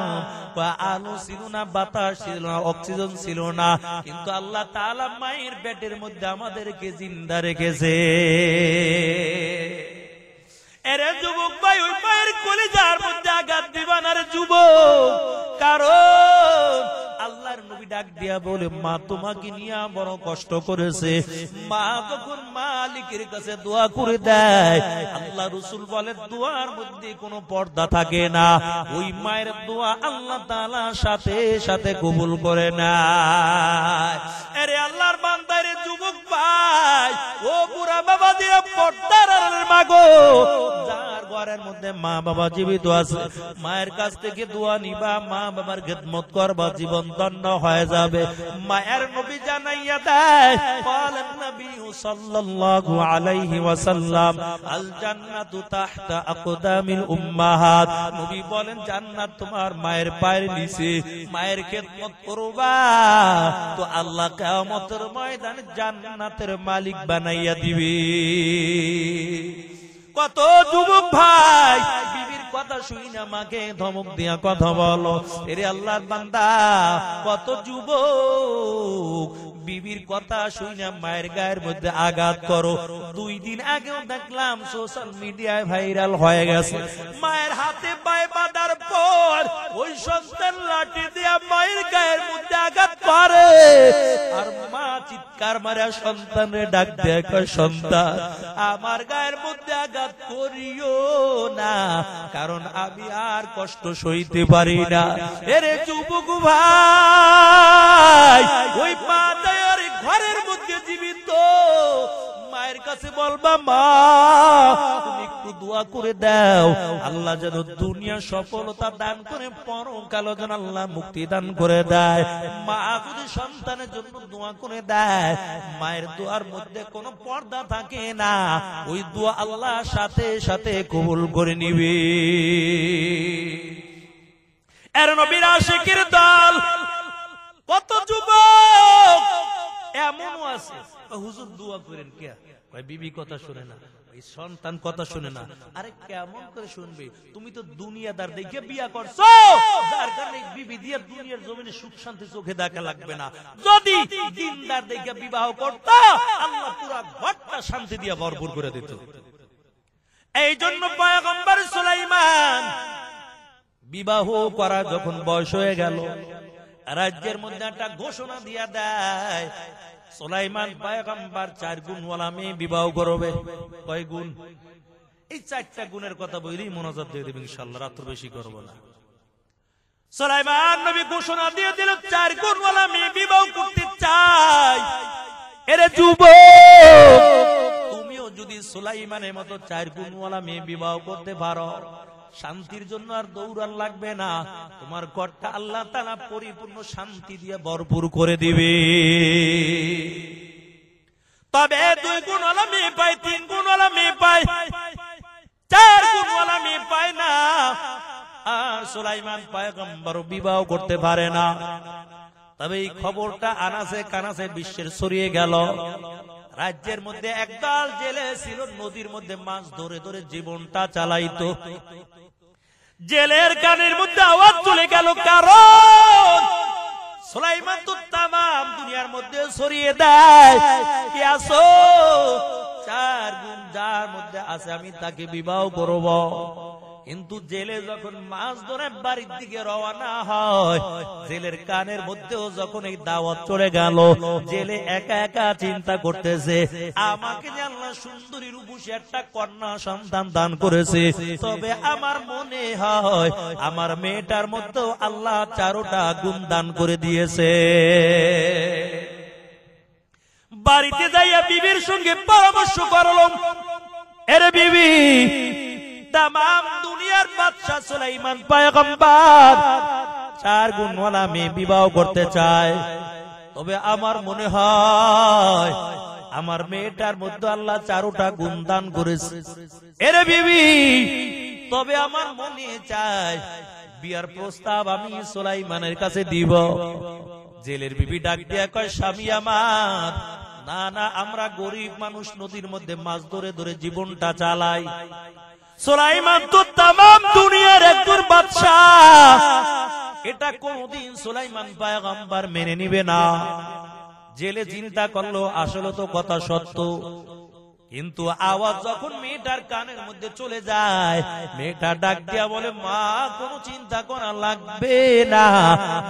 আলো ছিল না, বাতাস ছিল না, অক্সিজেন ছিল না, কিন্তু আল্লাহ তাআলা মায়ের পেটের মধ্যে আমাদেরকে জিন্দা রেখেছে। এরে যুবক ভাই, ওই মায়ের কলিজার মধ্যে আঘাত দিবা না রে যুবক, কারণ আল্লাহর নবী ডাক দিয়া বলে, মা তোমাকে নিয়ে বড় কষ্ট করেছে। মা যখন মালিকের কাছে দোয়া করে দেয়, আল্লাহ রাসূল বলে, দোয়ার মধ্যে কোনো পর্দা থাকে না, ওই মায়ের দোয়া আল্লাহ তাআলা সাথে সাথে কবুল করে নেয়। আরে আল্লাহর বান্দারে যুবক ভাই, ও বুড়া বাবা দিয়া পর্দার মাগো, যার ঘরের মধ্যে মা বাবা জীবিত আছে, মায়ের কাছ থেকে দোয়া নিবা, মা বাবার খেদমত করবা, জীবন ধন্য হয়ে যাবে। মায়ের নবী জানাইয়া দেয়, বলেন নবী সাল্লাল্লাহু আলাইহি ওয়াসাল্লাম, আল জান্নাতু তাহতা আকদামিল উম্মাহাত, নবী বলেন জান্নাত তোমার মায়ের পায়ের নিচে। মায়ের খেদমত করবা তো আল্লাহ কিয়ামতের ময়দানে জান্নাতের মালিক বানাইয়া দিবে। কত যুবক ভাই বিবির কথা শুই না মাকে ধমক দিয়া কথা বলো। এরে আল্লাহর বান্দা, কত যুবক বিবির কথা শুই না মায়ের গায়ের মধ্যে আঘাত করো। 2 দিন আগেও দেখলাম সোশ্যাল মিডিয়ায় ভাইরাল হয়ে গেছে, মায়ের হাতে পায়ে বাঁধার পর ওই সন্তান লাঠি দিয়া মায়ের গায়ের মধ্যে আঘাত আঘাত করে আর মা চিৎকার মারা সন্তানের ডাক দেয়, সন্তান আমার গায়ের মধ্যে আঘাত করিও না, কারণ আমি আর কষ্ট সইতে পারি না। এরে যুবক ভাই, ওই মা তার ঘরের মধ্যে জীবিত, মায়ের কাছে বলবা মা তুমি একটু দোয়া করে দাও, আল্লাহ যেন দুনিয়া সফলতা দান করে, পরকালে যেন আল্লাহ মুক্তি দান করে দেয়। মা যদি সন্তানের জন্য দোয়া করে দেয়, মায়ের দোয়ার মধ্যে কোনো পর্দা থাকে না, ওই দোয়া আল্লাহ সাথে সাথে কবুল করে নিবে। এর নবীর আশিকের দল কত যুবক এমনও আছে, হুজুর দোয়া করেন কে, বিবি কথা শুনে না, সন্তান কথা শুনে না। আরে কেমন করে শুনবে? তুমি তো দুনিয়াদার দেখে বিয়া করছো, যার কারণে বিবি দিয়ে দুনিয়ার জমিনে সুখ শান্তি চোখে দেখা লাগবে না। যদি দিনদার দেখে বিবাহ করতো, আল্লাহ পুরো ঘরটা শান্তি দিয়ে ভরপুর করে দিত। এই জন্য পয়গম্বর সুলাইমান বিবাহ করা যখন বয়স হয়ে গেল, রাজ্যের মধ্যে একটা ঘোষণা দিয়া দেয়, সুলাইমান পয়গম্বর 4 গুণওয়ালা মেয়ে বিবাহ করবে। কয় গুণ? এই 4টা গুণের কথা বলেই মোনাজাত দিয়ে দেব ইনশাআল্লাহ, রাত্র বেশি করব না। সুলাইমান নবী ঘোষণা দিয়ে দিল 4 গুণওয়ালা মেয়ে বিবাহ করতে চাই। এরে যুবক, তুমিও যদি সুলাইমানের মতো 4 গুণওয়ালা মেয়ে বিবাহ করতে পারো, শান্তির জন্য আর দৌড়ান লাগবে না, তোমার ঘরটা আল্লাহ তাআলা পরিপূর্ণ শান্তি দিয়ে ভরপুর করে দিবে। তবে 2 গুণওয়ালা মেয়ে পায়, 3 গুণওয়ালা মেয়ে পায়, 4 গুণওয়ালা মেয়ে পায় না। আর সুলাইমান পয়গম্বর বিবাহ করতে পারে না। তবে এই খবরটা আনাসে কানাসে বিশ্বের ছড়িয়ে গেল। রাজ্যের মধ্যে একদল জেলে ছিল, নদীর মধ্যে মাছ ধরে ধরে জীবনটা চালাইতো। জেলের কানের মধ্যে আওয়াজ চলে গেল, কারণ সুলাইমান তো তামাম দুনিয়ার মধ্যে ছড়িয়ে দেয়, কি আসো 4 গুণ যার মধ্যে আছে আমি তাকে বিবাহ করব। কিন্তু জেলে যখন মাছ ধরে বাড়ির দিকে রওনা হয়, জেলের কানের মধ্যেও যখন এই দাওয়াত চলে গেল, জেলে একা একা চিন্তা করতেছে, আমাকে যে আল্লাহ সুন্দরী রূপসী একটা কন্যা সন্তান দান করেছে, তবে আমার মনে হয় আমার মেয়েটার মধ্যেও আল্লাহ 4টা গুণ দান করে দিয়েছে। বাড়িতে যাইয়া বিবির সঙ্গে পরামর্শ করলাম, এরে বিবি, তামাম দুনিয়ার বাদশা সুলাইমান পয়গম্বর 4 গুণওয়ালা মেয়ে বিবাহ করতে চায়, তবে আমার মনে হয় আমার মেয়েটার মধ্যে আল্লাহ 4টা গুণ দান করেছে। এরে বিবি, তবে আমার মনে চায় বিয়ার প্রস্তাব আমি সুলাইমানের কাছে দিব। জেলের বিবি ডাক দিয়া কয়, স্বামী আমার, না না, আমরা গরিব মানুষ, নদীর মধ্যে মাছ ধরে ধরে জীবনটা চালাই। সুলাইমান তো তামাম দুনিয়ার একজন বাদশা, এটা কোনদিন সুলাইমান পয়গম্বর মেনে নিবে না। জেলে চিন্তা করলো, আসলে তো কথা সত্য, কিন্তু আওয়াজ যখন মেয়েটার কানের মধ্যে চলে যায়, মেয়েটা ডাক দিয়া বলে, মা কোনো চিন্তা করা লাগবে না,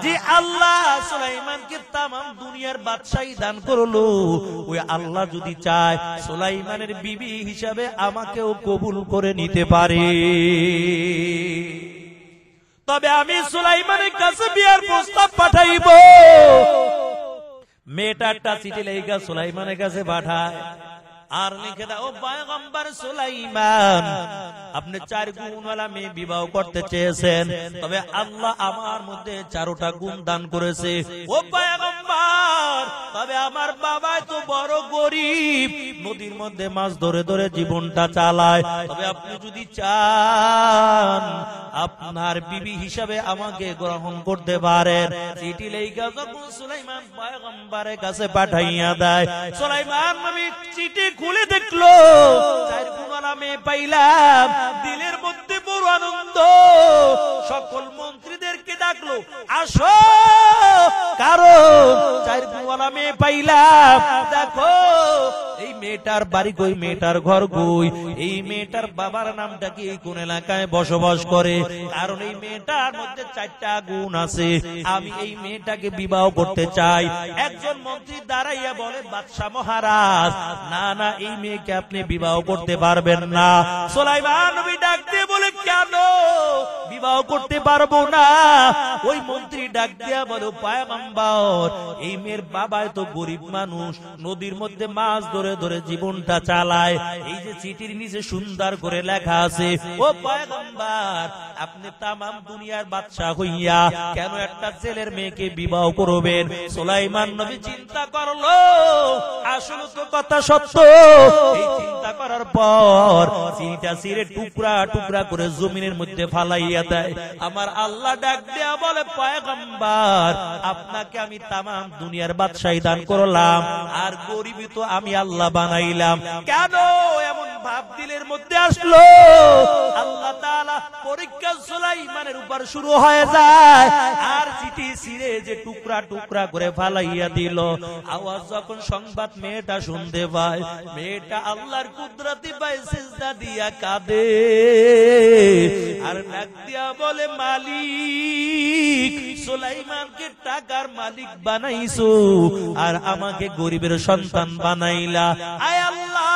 যে আল্লাহ সুলাইমানকে তামাম দুনিয়ার বাদশাহী দান করলো, ওই আল্লাহ যদি চায় সুলাইমানের বিবি হিসাবে আমাকেও কবুল করে নিতে পারে। তবে আমি সুলাইমানের কাছে বিয়ার প্রস্তাব পাঠাইব। মেয়েটা একটা চিঠি লেখা সুলাইমানের কাছে পাঠায়, আর লিখে দাও, পয়গম্বর সুলাইমান, আপনি 4 গুণওয়ালা মেয়ে বিবাহ করতে চেয়েছেন, তবে আল্লাহ আমার মধ্যে 4টা গুণ দান করেছে। ও পয়গম্বর, তবে আমার বাবা তো বড় গরিব, নদীর মধ্যে মাছ ধরে ধরে জীবনটা চালায়, তবে আপনি যদি চান আপনার বিবি হিসাবে আমাকে গ্রহণ করতে পারেন। চিঠি লেখা যখন সুলাইমান পয়গম্বরের কাছে পাঠাইয়া দেয়, সুলাইমান নবী চিঠি খুলে দেখলো 4 গুণওয়ালা মেয়ে পাইলাম, দিলের মধ্যে বড় আনন্দ। সকল মন্ত্রীদেরকে ডাকলো, আসো, কারণ 4 গুণওয়ালা মেয়ে পাইলাম, দেখো এই মেয়েটার বাড়ি কই, মেয়েটার ঘর কই, এই মেয়েটার বাবার নামটা কি, কোন এলাকায় বসবাস করে, কারণ এই মেয়েটার মধ্যে 4টা গুণ আছে, আমি এই মেয়েটাকে বিবাহ করতে চাই। একজন মন্ত্রী দাঁড়াইয়া বলে, বাদশাহ মহারাজ, না না, এই মেয়েকে আপনি বিবাহ করতে পারবেন না। সুলাইমান নবী ডাক দিয়ে বলে, কেন বিবাহ করতে পারবো না? ওই মন্ত্রী ডাক দিয়া বলে, পয়গম্বর, এই মেয়ের বাবা তো গরিব মানুষ, নদীর মধ্যে মাছ ধরে ধরে জীবনটা চালায়, এই যে চিঠির নিচে সুন্দর করে লেখা আছে, ও পয়গম্বর, আপনি তামাম দুনিয়ার বাদশাহ হইয়া কেন একটা ছেলের মেয়েকে বিবাহ করবেন? সুলাইমান নবী চিন্তা করলো, আসলে তো কথা সত্য। এই চিন্তা করার পর চিঠিটা ছিঁড়ে টুকরা টুকরা করে জমিনের মধ্যে ফালাইয়া দেয়। আমার আল্লাহ ডাক দেয়া বলে, পয়গম্বর, আপনাকে আমি তামাম দুনিয়ার বাদশাহী দান করলাম, আর গরিবই তো আমি আল্লাহ বানাইলাম। কেন এমন ভাব দিলের মধ্যে আসলো? আল্লাহ তাআলা পরীক্ষা সুলাইমানের উপর শুরু হয়ে যায়, আর চিঠি ছিঁড়ে যে টুকরা টুকরা করে ফালাইয়া দিল। আওয়াজ যখন সংবাদ মেয়েটা শুনতে পায়, মেয়েটা আল্লাহর কুদরতি পায়, সিজদা দিয়া কাঁদে, আর ডাক দিয়া বলে, মালিক, সুলাইমানকে টাকার মালিক বানাইছো, আর আমাকে গরিবের সন্তান বানাইলা। আয় আল্লাহ,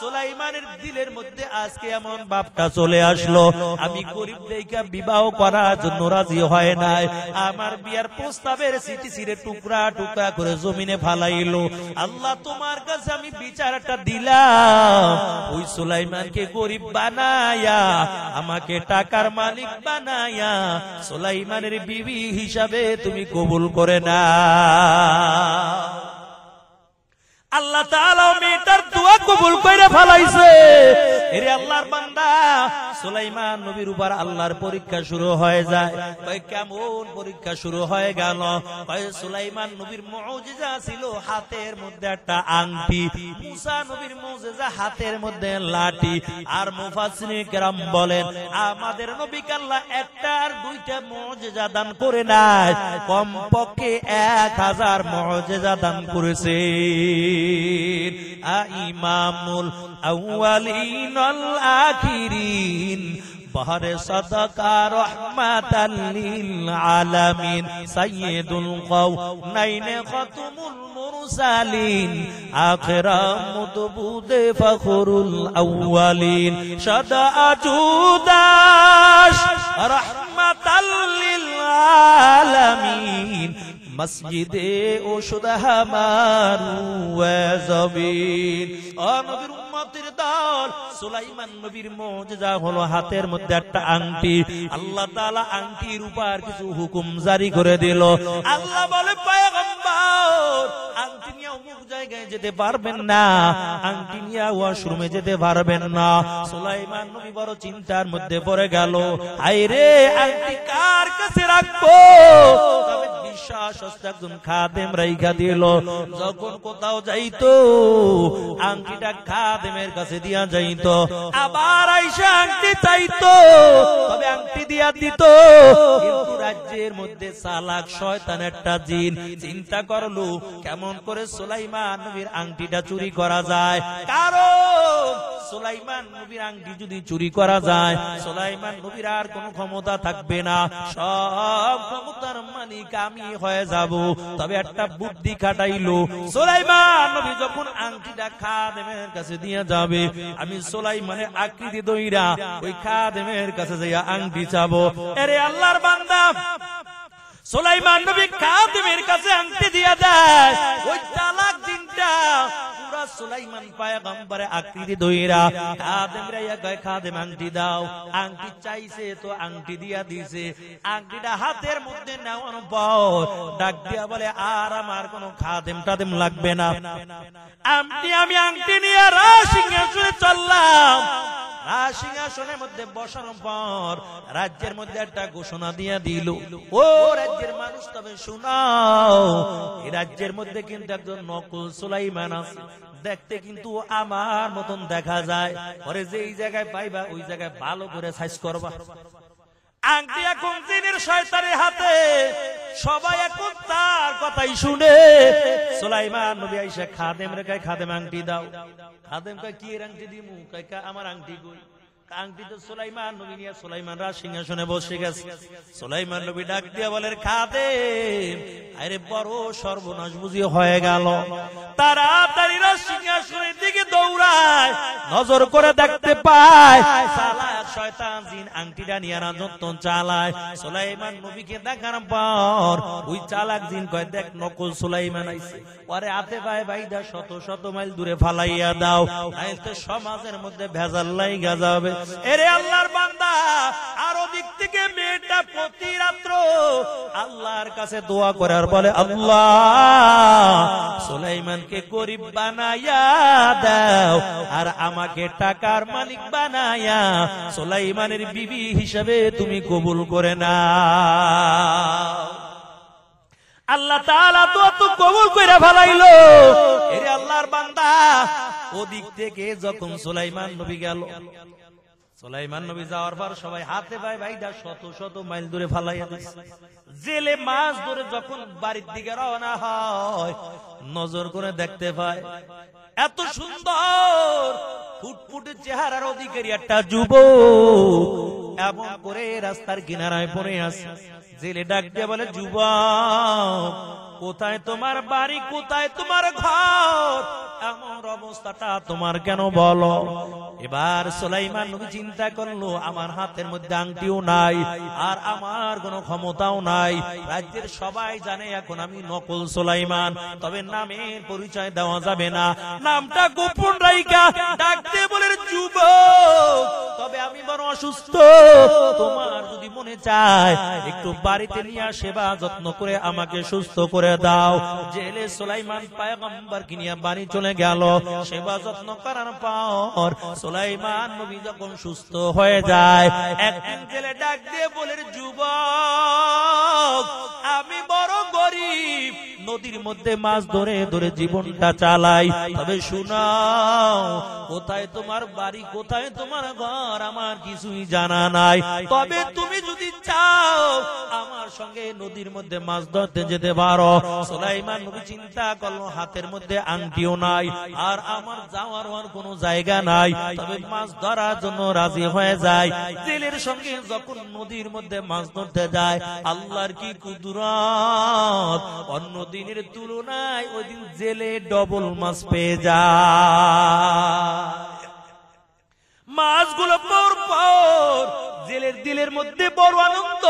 সুলাইমানের দিলের মধ্যে আজকে এমন ভাবটা চলে আসলো, আমি গরিব দেখা বিবাহ করার জন্য রাজি হয় নাই, আমার বিয়ার প্রস্তাবের চিঠি ছিঁড়ে টুকরা টুকরা করে জমিনে ফালাইলো। আল্লাহ, তোমার কাছে আমি বিচারটা দিলাম, ওই সুলাইমানকে গরিব বানায়া আমাকে টাকার মালিক বানায়া সুলাইমানের বিবি হিসাবে তুমি কবুল করে না। আল্লাহ তাআলা মেয়েটার দোয়া কবুল করে ফেলাইছে। এরে আল্লাহর বান্দা, সুলাইমান নবীর উপর আল্লাহর পরীক্ষা শুরু হয়ে যায়। কয় কেমন পরীক্ষা শুরু হয়ে গেল? কয় সুলাইমান নবীর মুজিজা ছিল হাতের মধ্যে একটা আংটি, মুসা নবীর মুজিজা হাতের মধ্যে লাঠি। আর মুফাসসিরিন কেরাম বলেন, আমাদের নবীকে আল্লাহ একটা আর দুইটা মুজিজা দান করে নাই, কমপক্ষে 1000 মুজিজা দান করেছে। ইমামুল আউয়ালিন ওয়াল আখিরিন, বাহরে সাদাকা রাহমাতাল লিল আলামিন, সাইয়্যিদুল কাওনাইন খাতুমুল মুরসালিন, আখিরাম মুতবুদে ফখরুল আউয়ালিন, সাদা আজুদাস রাহমাতাল লিল আলামিন, মসজিদে ও সুদাহামারু ওয়াজবিন। ও নবীর উম্মতের দল, সুলাইমান নবীর মুজিজা হলো হাতের মধ্যে একটা আংটি। আল্লাহ তাআলা আংটির উপর কিছু হুকুম জারি করে দিল। আল্লাহ বলে, পয়গম্বর, আংটি নিয়ে অমুক জায়গায় যেতে পারবেন না, আংটি নিয়ে ওয়াশরুমে যেতে পারবেন না। সুলাইমান নবী বড় চিন্তার মধ্যে পড়ে গেল, হায় রে, আংটি কার কাছে রাখবো? তবে বিশ্বাস একজন খাদেম রাইখা দিল, যখন কোথাও যাইতো আংটিটা খাদেমের কাছে দিয়া যাইতো, আবার আইসা আংটি চাইতো, তবে আংটি দিয়া দিত। কিন্তু রাজ্যের মধ্যে চালাক শয়তান একটা জিন চিন্তা করলো, কেমন করে সুলাইমান নবীর আংটিটা চুরি করা যায়। কারণ সুলাইমান নবীর আংটি যদি চুরি করা যায়, সুলাইমান নবীর আর কোনো ক্ষমতা থাকবে না, সব ক্ষমতার মালিক আমি হয়ে যাব। তবে একটা বুদ্ধি খাটাইলো, সুলাইমান নবী যখন আংটিটা খাদেমের কাছে দিয়ে যাবে, আমি সুলাইমানের আকৃতি দইরা ওই খাদেমের কাছে যাইয়া আংটি চাবো। আরে আল্লাহর বান্দা, সুলাইমান নবী খাদেমের কাছে আংটি দিয়া দেয়। ওই চালাক জিনটা পুরা সুলাইমান পয়গম্বরের আকৃতি দইরা খাদেমরা কয়, খাদেম আংটি দাও। আংটি চাইছে তো আংটি দিয়া দিছে। আংটিটা হাতের মধ্যে নেওয়ার পর ডাক দিয়া বলে, আর আমার কোনো খাদেম টাদেম লাগবে না, আমি আংটি নিয়ে রাজসিংহাসনে চললাম। রাজসিংহাসনের মধ্যে বসানোর পর রাজ্যের মধ্যে একটা ঘোষণা দিয়ে দিল, ও রাজ্যের মানুষ, তবে শুনাও, এই রাজ্যের মধ্যে কিন্তু একজন নকল সুলাইমান আছে, দেখতে কিন্তু আমার মতন দেখা যায়, পরে যে এই জায়গায় পাইবা ওই জায়গায় ভালো করে সাইজ করবা। আংটি এখন জিনের শয়তানের হাতে, সবাই এখন তার কথাই শুনে। সুলাইমান নবী আইসা খাদেম রে কয়, খাদেম আংটি দাও। খাদেম কয়, কি এর আংটি দিমু? কয়, আমার আংটি কই? আংটি তো সুলাইমান নবী নিয়ে সুলাইমান রাজ সিংহাসনে বসে গেছে। সুলাইমান নবী ডাক দিয়া বলেন, খাদেম, আরে বড় সর্বনাশ বুঝি হয়ে গেল। তাড়াতাড়ি রাজ সিংহাসনের দিকে দৌড়ায়, নজর করে দেখতে পায় চালাক শয়তান জিন আংটিটা নিয়ে রাজত্ব চালায়। সুলাইমান নবীকে দেখার পর ওই চালাক জিন কয়, দেখ নকল সুলাইমান আইছে, ওরে হাতে পায়ে বাইদা শত শত মাইল দূরে ফালাইয়া দাও, নাইলে সমাজের মধ্যে ভেজাল লাইগা যাবে। এরে আল্লাহর বান্দা, আর ওদিক থেকে মেয়েটা প্রতি রাত্র আল্লাহর কাছে দোয়া করার বলে, আল্লাহ সুলাইমানকে গরিব বানাইয়া দাও, আর আমাকে টাকার মালিক বানাইয়া সুলাইমানের বিবি হিসাবে তুমি কবুল করে নাও। আল্লাহ তাআলা তো কবুল কইরা ফেলাইলো। এরে আল্লাহর বান্দা, ওদিক থেকে যখন সুলাইমান নবী গেল, সুলাইমান নবী যাওয়ার পর সবাই হাতে পায়ে বাইদা শত শত মাইল দূরে ফালাইয়া দিছে। জেলে মাছ ধরে যখন বাড়ির দিকে রওনা হয়, নজর করে দেখতে পায় এত সুন্দর ফুটফুটে চেহারার অধিকারী একটা যুবক এমন করে রাস্তার কিনারায় পড়ে আছে। জেলে ডাক দিয়ে বলে, যুবক, কোথায় তোমার বাড়ি, কোথায় তোমার ঘর, এমন অবস্থাটা তোমার কেন বলো? এবার সুলাইমান নবী চিন্তা করলো, আমার হাতের মধ্যে আংটিও নাই, আর আমার কোনো ক্ষমতাও নাই। রাজ্যের সবাই জানে এখন আমি নকল সুলাইমান, তবে নামের পরিচয় দেওয়া যাবে না, নামটা গোপন রাইখা ডাকতে বলে, যুবক, তবে আমি বড় অসুস্থ, তোমার যদি মনে চায় একটু বাড়িতে নিয়ে সেবা যত্ন করে আমাকে সুস্থ করে দাও। জেলে সুলাইমান পয়গম্বর কি নিয়ে বাড়ি চলে গেল। সেবা যত্ন করার পর সুলাইমান নবী যখন সুস্থ হয়ে যায়, একদিন জেলে ডাক দিয়ে বলে, যুবক, আমি বড় গরিব, নদীর মধ্যে মাছ ধরে ধরে জীবনটা চালাই, তবে শুনাও, কোথায় তোমার বাড়ি, কোথায় তোমার ঘর, আমার কিছুই জানা নাই, তবে তুমি যদি চাও আমার সঙ্গে নদীর মধ্যে মাছ ধরতে যেতে পারো। সুলাইমান নবী চিন্তা করলো, হাতের মধ্যে আংটিও নাই, আর আমার যাওয়ার কোনো জায়গা নাই, তবে মাছ ধরার জন্য রাজি হয়ে যায়। জেলের সঙ্গে যখন নদীর মধ্যে মাছ ধরতে যায়, আল্লাহর কি কুদরত, অন্য দিনের তুলনায় ওই দিন জেলে ডবল মাছ পেয়ে যায়। মাছগুলো পর পর জেলের দিলের মধ্যে বড় আনন্দ,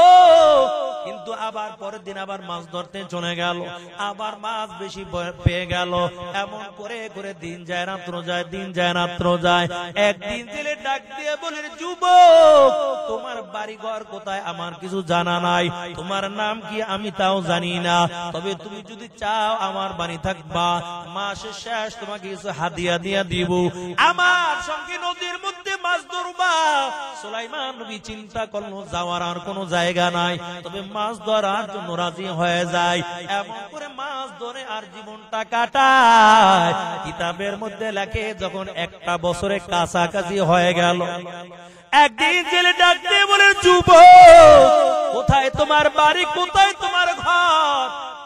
কিন্তু আবার পরের দিন আবার মাছ ধরতে চলে গেল, আবার মাছ বেশি পেয়ে গেল। এমন করে করে দিন যায় রাত্র যায়, দিন যায় রাত্র যায়। একদিন জেলে ডাক দিয়ে বলে, যুবক, তোমার বাড়ি ঘর কোথায় আমার কিছু জানা নাই, তোমার নাম কি আমি তাও জানি না, তবে তুমি যদি চাও আমার বাড়ি থাকবা, মাসের শেষ তোমাকে কিছু হাদিয়া দিয়া দিব, আমার সঙ্গে নদীর মধ্যে মাছ ধরবা। সুলাইমান নবী চিন্তা করলো, যাওয়ার আর কোনো জায়গা নাই, তবে মাছ ধরার জন্য রাজি হয়ে যায়। এমন করে মাছ ধরে আর জীবনটা কাটায়। কিতাবের মধ্যে লেখে, যখন একটা বছরে কাছাকাছি হয়ে গেল, একদিন জেলে ডাক দিয়ে বলে, যুবক, কোথায় তোমার বাড়ি, কোথায় তোমার ঘর,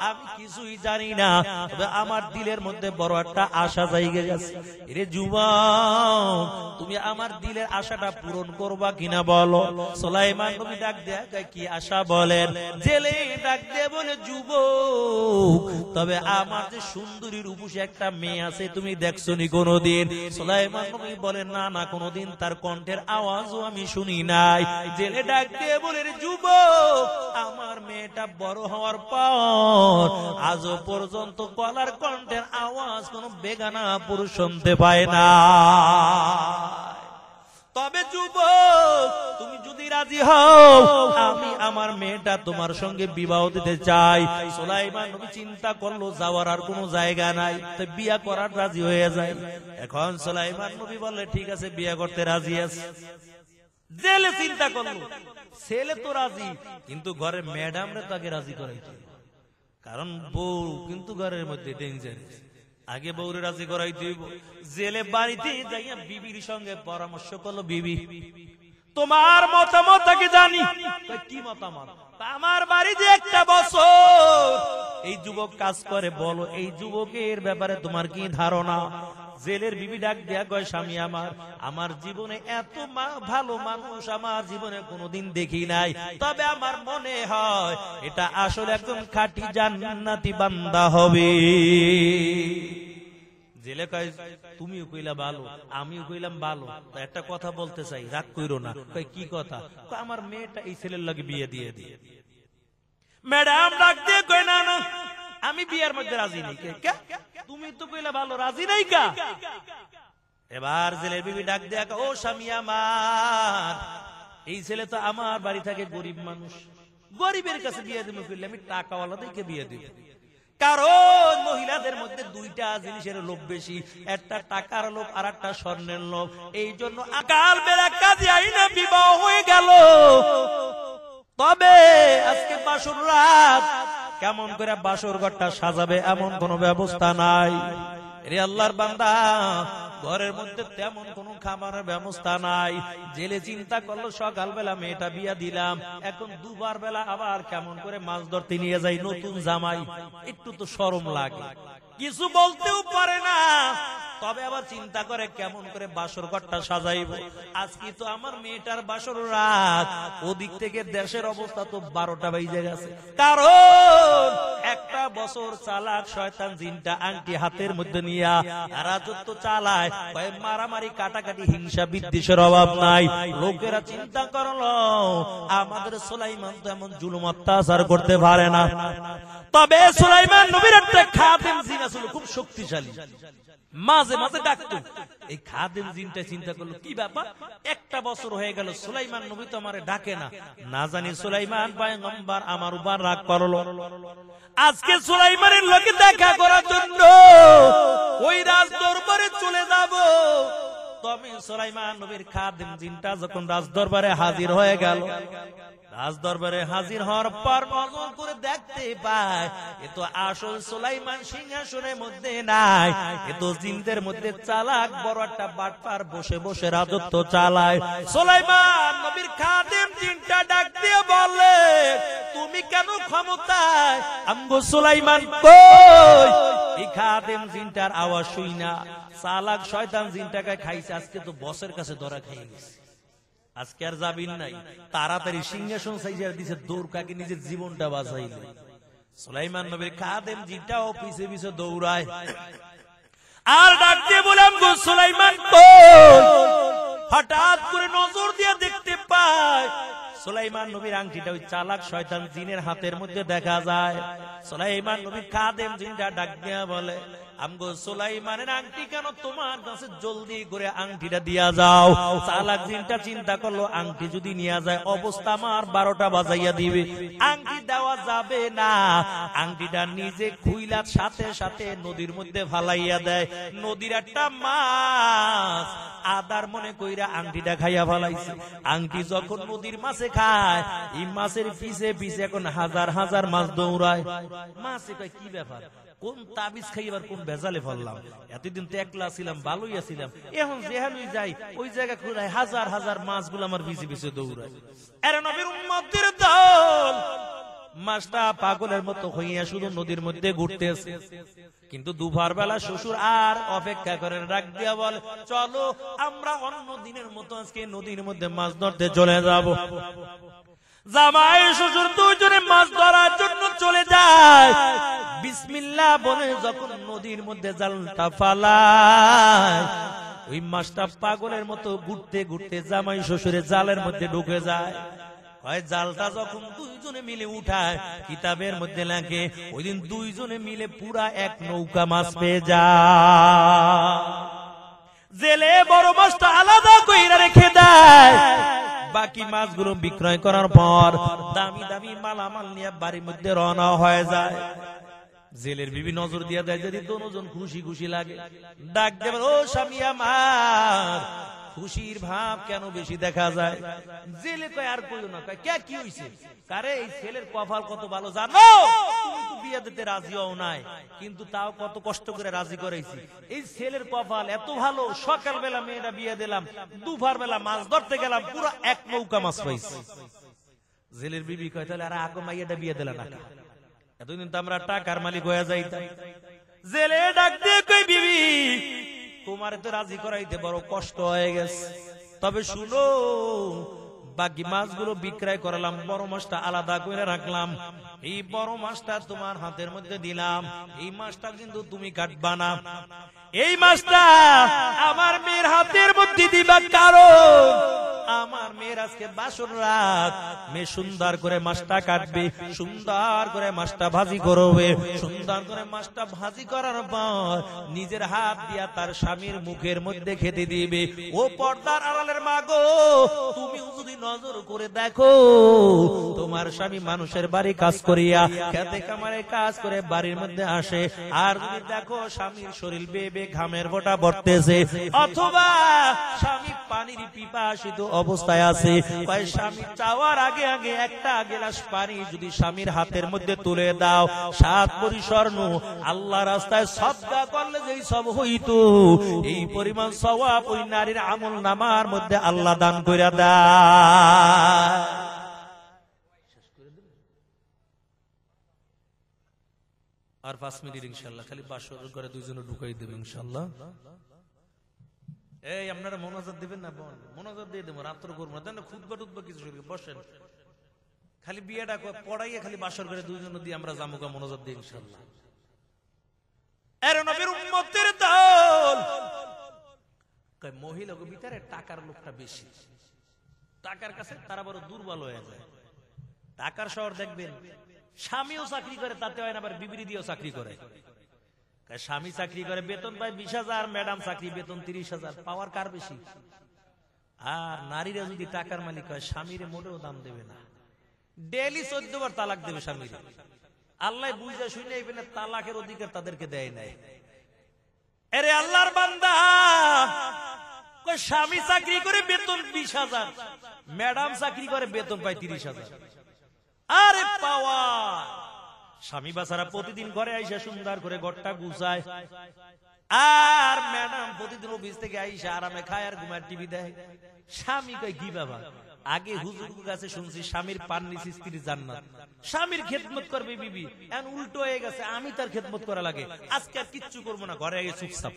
আমি কিছুই জানি না, তবে আমার দিলের মধ্যে বড় একটা আশা জায়গা গেছে। এরে যুবক, তুমি আমার দিলের আশাটা পূরণ করবা কিনা বলো। সুলাইমান নবী ডাক দেয়া, কি আশা বলেন? জেলে ডাক দিয়ে বলে, যুবক, তবে আমার যে সুন্দরী রূপসী একটা মেয়ে আছে, তুমি দেখছো নি কোনোদিন? সুলাইমান নবী বলে, না না, কোনোদিন তার কণ্ঠের আওয়াজও আমি শুনি নাই। জেলে ডাক দিয়ে বলে, যুবক, আমার মেয়েটা বড় হওয়ার পর আজও পর্যন্ত গলার কণ্ঠের আওয়াজ কোন বেগানা পুরুষ শুনতে পায় না। তবে যুবক, তুমি যদি রাজি হও, আমি আমার মেয়েটা তোমার সঙ্গে বিবাহ দিতে চাই। সুলাইমান নবী চিন্তা করলো, যাওয়ার আর কোনো জায়গা নাই, তো বিয়া করার রাজি হয়ে যায়। এখন সুলাইমান নবী বললে, ঠিক আছে, বিয়া করতে রাজি আছে। জেলে চিন্তা করলো, ছেলে তো রাজি, কিন্তু ঘরে ম্যাডাম রে তাকে রাজি করাইতে, কারণ বউ কিন্তু ঘরের মধ্যে ডেঞ্জার, আগে বউরে রাজি করাইতে হইব। জেলে বাড়িতে যাইয়া বিবির সঙ্গে পরামর্শ করলো, বিবি, তোমার মতামত কি জানি। কি মতামত? আমার বাড়িতে একটা বছর এই যুবক কাজ করে, বলো এই যুবকের ব্যাপারে তোমার কি ধারণা? জেলের বিবি ডাক দেয়া কয়, স্বামী আমার জীবনে এত ভালো মানুষ আমার জীবনে কোনোদিন দেখি নাই, তবে আমার মনে হয় এটা আসলে একদম খাঁটি জান্নাতি বান্দা হবে। জেলে কয়, তুমিও কইলা ভালো, আমিও কইলাম ভালো, তো একটা কথা বলতে চাই, রাগ কইরো না। কয় কি কথা? আমার মেয়েটা এই ছেলের লাগে বিয়ে দিয়ে দিয়ে। ম্যাডাম ডাক দিয়ে কয়, না না আমি বিয়ের মধ্যে রাজি নেই। তুমি তো কইলা ভালো, রাজি নাই কা? এবার জেলের বিবি ডাক দেয়া, ও স্বামী আমার, এই ছেলে তো আমার বাড়ি থাকে, গরিব মানুষ, গরিবের কাছে বিয়ে দেবো ফিরলে আমি টাকাওয়ালাদেরকে বিয়ে দিব। কারণ মহিলাদের মধ্যে দুইটা জিনিসের লোভ বেশি, একটা টাকার লোভ আর একটা স্বর্ণের লোভ। এই জন্য আকাল বেলা কাজে আইনা বিবাহ হয়ে গেল। তবে আজকে বাসর রাত, কেমন করে বাসর ঘরটা সাজাবে এমন কোন ব্যবস্থা নাই। রে আল্লাহর বান্দা, ঘরের মধ্যে তেমন কোন খাবারের ব্যবস্থা নাই। জেলে চিন্তা করলো সকালবেলা মেয়েটা বিয়া দিলাম, এখন দুবার বেলা আবার কেমন করে মাছ ধরতে নিয়ে যাই, নতুন জামাই, একটু তো শরম লাগে, কিছু বলতেও পারে না। তবে আবার চিন্তা করে কেমন করে বাসর ঘরটা সাজাইব। আজকে তো আমার মেয়েটার বাসর রাত, ওদিক থেকে দেশের অবস্থা তো 12টা বেজে গেছে। কারণ একটা বছর চালাক শয়তান জিনটা আংটি হাতের মধ্যে নিয়া রাজত্ব চালায়, মারামারি কাটাকাটি হিংসা বিদ্বেষের অভাব নাই। লোকেরা চিন্তা করলো আমাদের সুলাইমান তো এমন জুলুম অত্যাচার করতে পারে না। তবে সুলাইমান নবীর একটা খাদেম জিন ছিল, খুব শক্তিশালী, মাঝে মাঝে ডাকতো। এই খাদেম জিনটা চিন্তা করলো কি ব্যাপার, একটা বছর হয়ে গেল সুলাইমান নবী তো আমারে ডাকে না, না জানি সুলাইমান পয়গম্বর আমার উপর রাগ করলো। আজকে সুলাইমানের লোকে দেখা করার জন্য ওই রাজ দরবারে চলে যাব। তবে সুলাইমান নবীর খাদেম জিনটা যখন রাজ দরবারে হাজির হয়ে গেল, রাজ দরবারে হাজির হওয়ার পর নজর করে দেখতে পায় এ তো আসল সুলাইমান সিংহাসনের মধ্যে নাই, এ তো জিনদের মধ্যে চালাক বড় একটা বাটপার বসে বসে রাজত্ব চালায়। সুলাইমান নবীর খাদেম জিনটা ডাক দিয়ে বলে, তুমি কেন ক্ষমতায়, আমগো সুলাইমান কই? এই খাদেম জিনটার আওয়াজ শুই না চালাক শয়তান জিনটাকে খাইছে, আজকে তো বসের কাছে ধরা খেয়ে গেছে, আজকে আর যাবিন নাই, তাড়াতাড়ি সিংহাসন সাইজা দিছে, দৌড় কাকে নিজের জীবনটা বাঁচাইল। সুলাইমান নবীর খাদেম জিনটাও পিছে পিছে দৌড়ায় আর ডাক দিয়ে বললাম, গো সুলাইমান কই? হঠাৎ করে নজর দিয়ে দেখতে পায় সুলাইমান নবীর আংটিটা ওই চালাক শয়তান জিনের হাতের মধ্যে দেখা যায়। সুলাইমান নবীর খাদেম জিনটা ডাক দিয়া বলে, আমগো সুলাইমানের আংটি কেন তোমার কাছে, জলদি করে আংটিটা দিয়া যাও। চালাক জিনটা চিন্তা করলো আংটি যদি নিয়ে যায় অবস্থা আমার 12টা বাজাইয়া দিবে, আংটি দেওয়া যাবে না। আংটিটা নিজে খুইলার সাথে সাথে নদীর মধ্যে ফালাইয়া দেয়। নদীর একটা মাছ আদার মনে কইরা আংটিটা খাইয়া ফালাইছে। আংটি যখন নদীর মাছে খায়, এই মাছের পিছে পিছে এখন হাজার হাজার মাছ দৌড়ায়। মাছে কয় কি ব্যাপার, কোন তাবিজ খাইবার কোন ভেজালে ফেললাম, এতদিন তো একলা ছিলাম, ভালোই আছিলাম, এখন যেখানে যাই ওই জায়গা খুঁড়ায় হাজার হাজার মাছগুলো আমার পিছে পিছে দৌড়ায়। এরা নবীর উম্মতের দল, মাছটা পাগলের মতো হইয়া শুধু নদীর মধ্যে ঘুরতেছে। কিন্তু দুপুর বেলা শ্বশুর আর অপেক্ষা করে, ডাক দিয়া বলে, চলো আমরা অন্য দিনের মতো আজকে নদীর মধ্যে মাছ ধরতে চলে যাব। জামাই শ্বশুর দুজনে মাছ ধরার জন্য চলে যায়। বিসমিল্লাহ বলে যখন নদীর মধ্যে জালটা ফালায়, ওই মাছটা পাগলের মতো ঘুরতে ঘুরতে জামাই শ্বশুরের জালের মধ্যে ঢুকে যায়। জালটা যখন দুইজনে মিলে উঠায়, কিতাবের মধ্যে লাগে ওই দিন দুইজনে মিলে পুরা এক নৌকা মাছ পেয়ে যায়। জেলে বড় মাছটা আলাদা কইরা রেখে দেয়, বাকি মাছগুলো বিক্রয় করার পর দামি দামি মালামাল নিয়ে বাড়ির মধ্যে রওনা হয়ে যায়। জেলের বিবি নজর দিয়া দেয়, যদি দুজন খুশি খুশি লাগে, ডাক দেবে, ও স্বামী আমার, খুশির ভাব কেন বেশি দেখা যায়? জেলে কয় আর কইও না, কয় কে কি হইছে? কারে এই ছেলের কপাল কত ভালো জানো? তুমি তো বিয়ে দিতে রাজি হও নাই, কিন্তু তাও কত কষ্ট করে রাজি করাইছি। এই ছেলের কপাল এত ভালো, সকাল বেলা মেয়েটা বিয়ে দিলাম, দুপুর বেলা মাছ ধরতে গেলাম, পুরো এক নৌকা মাছ পাইছি। জেলের বিবি কয় তাহলে আর আগে মাইয়াটা বিয়ে দিলা না? এতদিন তো আমরা টাকার মালিক হয়ে যাইতাম। জেলে ডাক দিয়ে কই বিবি, তোমারে তো রাজি করাইতে বড় কষ্ট হয়ে গেছে, তবে শুনো, বাকি মাছগুলো বিক্রয় করালাম, বড় মাছটা আলাদা করে রাখলাম, এই বড় মাছটা তোমার হাতের মধ্যে দিলাম, এই মাছটা কিন্তু তুমি কাটবা না, এই মাছটা আমার মেয়ের হাতের মধ্যে দিবা, কারণ আমার মেয়ের আজকে বাসর রাত, মেয়ে সুন্দর করে মাছটা কাটবে, সুন্দর করে মাছটা ভাজি করবে, সুন্দর করে মাছটা ভাজি করার পর নিজের হাত দিয়া তার স্বামীর মুখের মধ্যে খেতে দিবে। ও পর্দার আড়ালের মা গো, তুমি যদি নজর করে দেখো, তোমার স্বামী মানুষের বাড়ি কাজ করিয়া, খেতে কামারে কাজ করে বাড়ির মধ্যে আসে, আর যদি দেখো স্বামীর শরীর বেয়ে বেয়ে ঘামের ফোঁটা পড়তেছে, অথবা স্বামী পানির পিপাসিত অবস্থায় আছে, স্বামী চাওয়ার আগে আগে একটা গ্লাস পানি যদি স্বামীর হাতের মধ্যে তুলে দাও, 7 ভরি স্বর্ণ আল্লাহ রাস্তায় সদকা করলে যেই সব হইতো, এই পরিমাণ সওয়াব ওই নারীর আমল নামার মধ্যে আল্লাহ দান কইরা দেয়। আর 5 মিনিট ইনশাআল্লাহ, খালি বাসর করে দুইজনে ঢুকাই দেব ইনশাআল্লাহ। এই আপনারা মোনাজাত দিবেন না? মোনাজাত দিয়ে দেবো, রাত্র করবো না, দেন খুতবা টুতবা কিছু বসেন, খালি বিয়েটা পড়াইয়া খালি বাসর করে দুইজন দিয়ে আমরা জামুকা মোনাজাত দিই ইনশাআল্লাহ। এর নবীর উম্মতের দল, মহিলার ভিতরে টাকার লোকটা বেশি, টাকার কাছে তারা বড় দুর্বল হয়ে যায়। টাকার শহর দেখবেন, স্বামীও চাকরি করে, তাতে হয় না, আবার বিবি দিয়েও চাকরি করে। স্বামী চাকরি করে, বেতন পায় 20,000, ম্যাডাম চাকরি বেতন 30,000, পাওয়ার কার বেশি? আর নারীরা যদি টাকার মালিক হয়, স্বামীর মোটেও দাম দেবে না, ডেইলি 14 বার তালাক দেবে স্বামীর। আল্লাহ বুঝা শুনে এখানে তালাকের অধিকার তাদেরকে দেয় নাই। আরে আল্লাহর বান্দা, স্বামী চাকরি করে বেতন 20,000, ম্যাডাম চাকরি করে বেতন পায় 30,000। আরে পাওয়া স্বামী বাসারা প্রতিদিন ঘরে আইসা সুন্দর করে ঘরটা গুছায়, আর ম্যাডাম প্রতিদিন অফিস থেকে আইসা আরামে খায় আর ঘুমায়, টিভি দেয়। স্বামী কয় কি বাবা, আগে হুজুর কাছে শুনছি স্বামীর পান নিচে স্ত্রীর জান্নাত, স্বামীর খেদমত করবে বিবি, এখন উল্টো হয়ে গেছে, আমি তার খেদমত করা লাগে, আজকে আর কিচ্ছু করবো না, ঘরে আগে চুপচাপ।